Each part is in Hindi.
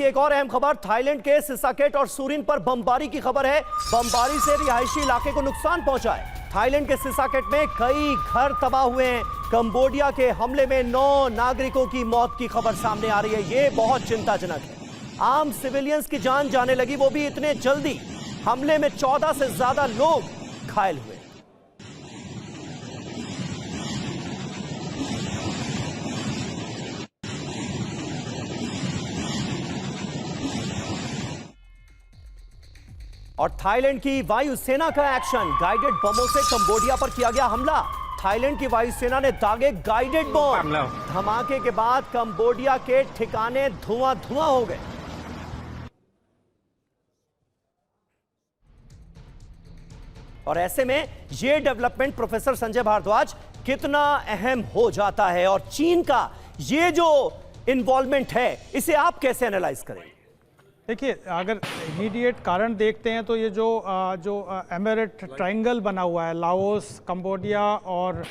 की एक और अहम खबर, थाईलैंड के सिसाकेट और सूरिन पर बमबारी की खबर है। बमबारी से रिहायशी इलाके को नुकसान पहुंचा है। थाईलैंड के सिसाकेट में कई घर तबाह हुए हैं। कंबोडिया के हमले में 9 नागरिकों की मौत की खबर सामने आ रही है। ये बहुत चिंताजनक है। आम सिविलियंस की जान जाने लगी, वो भी इतने जल्दी। हमले में 14 से ज्यादा लोग घायल हुए। और थाईलैंड की वायुसेना का एक्शन, गाइडेड बमों से कंबोडिया पर किया गया हमला। थाईलैंड की वायुसेना ने दागे गाइडेड बम। धमाके के बाद कंबोडिया के ठिकाने धुआं धुआं हो गए। और ऐसे में यह डेवलपमेंट प्रोफेसर संजय भारद्वाज कितना अहम हो जाता है, और चीन का ये जो इन्वॉल्वमेंट है, इसे आप कैसे एनालाइज करें? देखिए, अगर इमीडिएट कारण देखते हैं तो ये जो एमिरेट ट्रायंगल बना हुआ है, लाओस, कंबोडिया और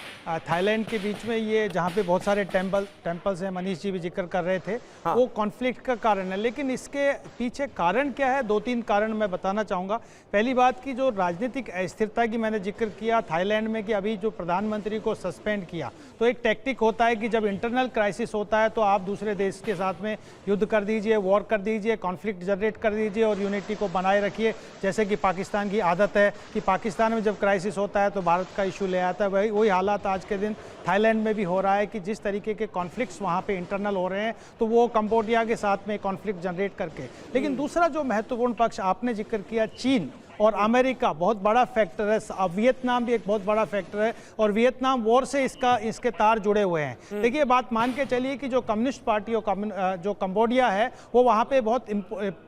थाईलैंड के बीच में, ये जहाँ पे बहुत सारे टेम्पल्स हैं, मनीष जी भी जिक्र कर रहे थे, हाँ। वो कॉन्फ्लिक्ट का कारण है। लेकिन इसके पीछे कारण क्या है? 2-3 कारण मैं बताना चाहूँगा। पहली बात की जो राजनीतिक अस्थिरता की मैंने जिक्र किया थाईलैंड में, कि अभी जो प्रधानमंत्री को सस्पेंड किया, तो एक टैक्टिक होता है कि जब इंटरनल क्राइसिस होता है तो आप दूसरे देश के साथ में युद्ध कर दीजिए, वॉर कर दीजिए, कॉन्फ्लिक्ट जनरेट कर दीजिए और यूनिटी को बनाए रखिए। जैसे कि पाकिस्तान की आदत है कि पाकिस्तान में जब क्राइसिस होता है तो भारत का इशू ले आता है। वही हालात आज के दिन थाईलैंड में भी हो रहा है कि जिस तरीके के कॉन्फ्लिक्ट्स वहाँ पे इंटरनल हो रहे हैं, तो वो कंबोडिया के साथ में कॉन्फ्लिक्ट जनरेट करके। लेकिन दूसरा जो महत्वपूर्ण पक्ष आपने जिक्र किया, चीन और अमेरिका बहुत बड़ा फैक्टर है। अब वियतनाम भी एक बहुत बड़ा फैक्टर है, और वियतनाम वॉर से इसके तार जुड़े हुए हैं। देखिए, बात मान के चलिए कि जो कम्युनिस्ट पार्टी और जो कंबोडिया है, वो वहाँ पे बहुत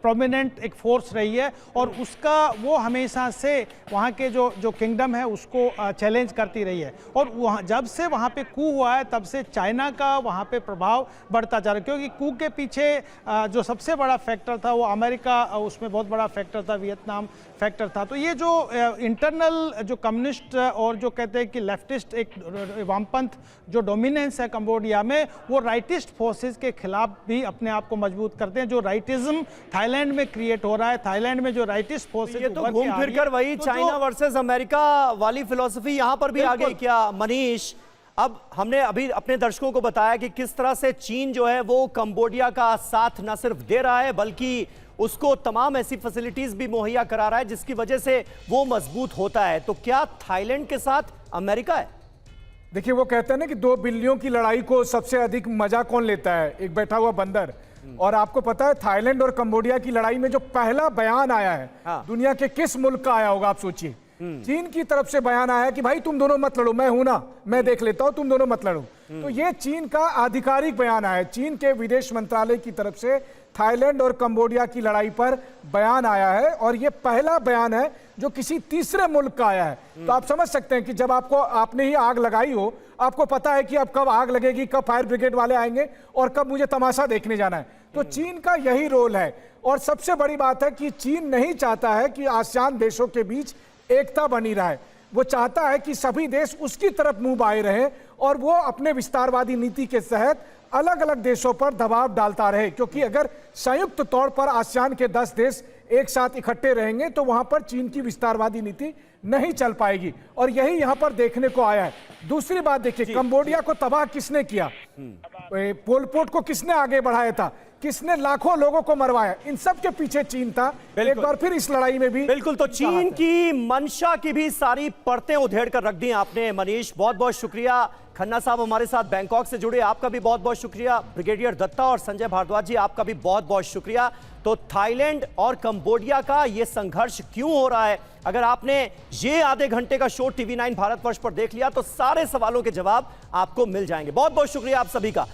प्रोमिनेंट एक फोर्स रही है, और वो हमेशा से वहाँ के जो किंगडम है उसको चैलेंज करती रही है। और वहाँ जब से वहाँ पे कू हुआ है, तब से चाइना का वहाँ पे प्रभाव बढ़ता जा रहा है, क्योंकि कू के पीछे जो सबसे बड़ा फैक्टर था वो अमेरिका, उसमें बहुत बड़ा फैक्टर था, वियतनाम फैक्टर था। तो ये जो इंटरनल जो कम्युनिस्ट और जो कहते हैं कि लेफ्टिस्ट एक वामपंथ जो डोमिनेंस है कंबोडिया में, वो राइटिस्ट फोर्सेस के खिलाफ भी अपने आप को मजबूत करते हैं। जो राइटिज्म थाईलैंड में क्रिएट हो रहा है, थाईलैंड में जो राइटिस्ट फोर्सेस, ये तो घूम फिर कर वही चाइना वर्सेस अमेरिका वाली फिलॉसफी यहां पर भी आ गई क्या मनीष? अब हमने अभी अपने दर्शकों को बताया कि किस तरह से चीन जो है वो कंबोडिया का साथ न सिर्फ दे रहा है, बल्कि उसको तमाम ऐसी फैसिलिटीज भी मुहैया करा रहा है जिसकी वजह से वो मजबूत होता है। तो क्या थाईलैंड के साथ अमेरिका है? देखिए, वो कहते हैं ना कि 2 बिल्लियों की लड़ाई को सबसे अधिक मजा कौन लेता है? एक बैठा हुआ बंदर। और आपको पता है, थाईलैंड और कंबोडिया की लड़ाई में जो पहला बयान आया है, हाँ। दुनिया के किस मुल्क का आया होगा? आप सोचिए। चीन की तरफ से बयान आया कि भाई तुम दोनों मत लड़ो, मैं हूं ना, मैं देख लेता हूं, तुम दोनों मत लड़ो। तो ये चीन का आधिकारिक बयान आया है। चीन के विदेश मंत्रालय की तरफ से थाईलैंड और कंबोडिया की लड़ाई पर बयान आया है, और ये पहला बयान है जो किसी तीसरे मुल्क का आया है। तो आप समझ सकते हैं कि जब आपने ही आग लगाई हो, आपको पता है कि अब कब आग लगेगी, कब फायर ब्रिगेड वाले आएंगे और कब मुझे तमाशा देखने जाना है। तो चीन का यही रोल है। और सबसे बड़ी बात है कि चीन नहीं चाहता है कि आसियान देशों के बीच एकता बनी रहे। वो चाहता है कि सभी देश उसकी तरफ मुंह बाए रहे, और वो अपने विस्तारवादी नीति के तहत अलग अलग देशों पर दबाव डालता रहे। क्योंकि अगर संयुक्त तौर पर आसियान के 10 देश एक साथ इकट्ठे रहेंगे तो वहां पर चीन की विस्तारवादी नीति नहीं चल पाएगी, और यही यहां पर देखने को आया है। दूसरी बात देखिए, कंबोडिया को तबाह किसने किया? पोल पोट को किसने आगे बढ़ाया था? किसने लाखों लोगों को मरवाया? इन सब के पीछे चीन था। एक बार फिर इस लड़ाई में भी बिल्कुल। तो चीन की मंशा की भी सारी परतें उधेड़ कर रख दी आपने मनीष। बहुत बहुत शुक्रिया। खन्ना साहब हमारे साथ बैंकॉक से जुड़े, आपका भी बहुत बहुत शुक्रिया। ब्रिगेडियर दत्ता और संजय भारद्वाज जी, आपका भी बहुत बहुत शुक्रिया। तो थाईलैंड और कंबोडिया का ये संघर्ष क्यों हो रहा है, अगर आपने ये आधे घंटे का शो TV9 भारतवर्ष पर देख लिया तो सारे सवालों के जवाब आपको मिल जाएंगे। बहुत बहुत शुक्रिया आप सभी का।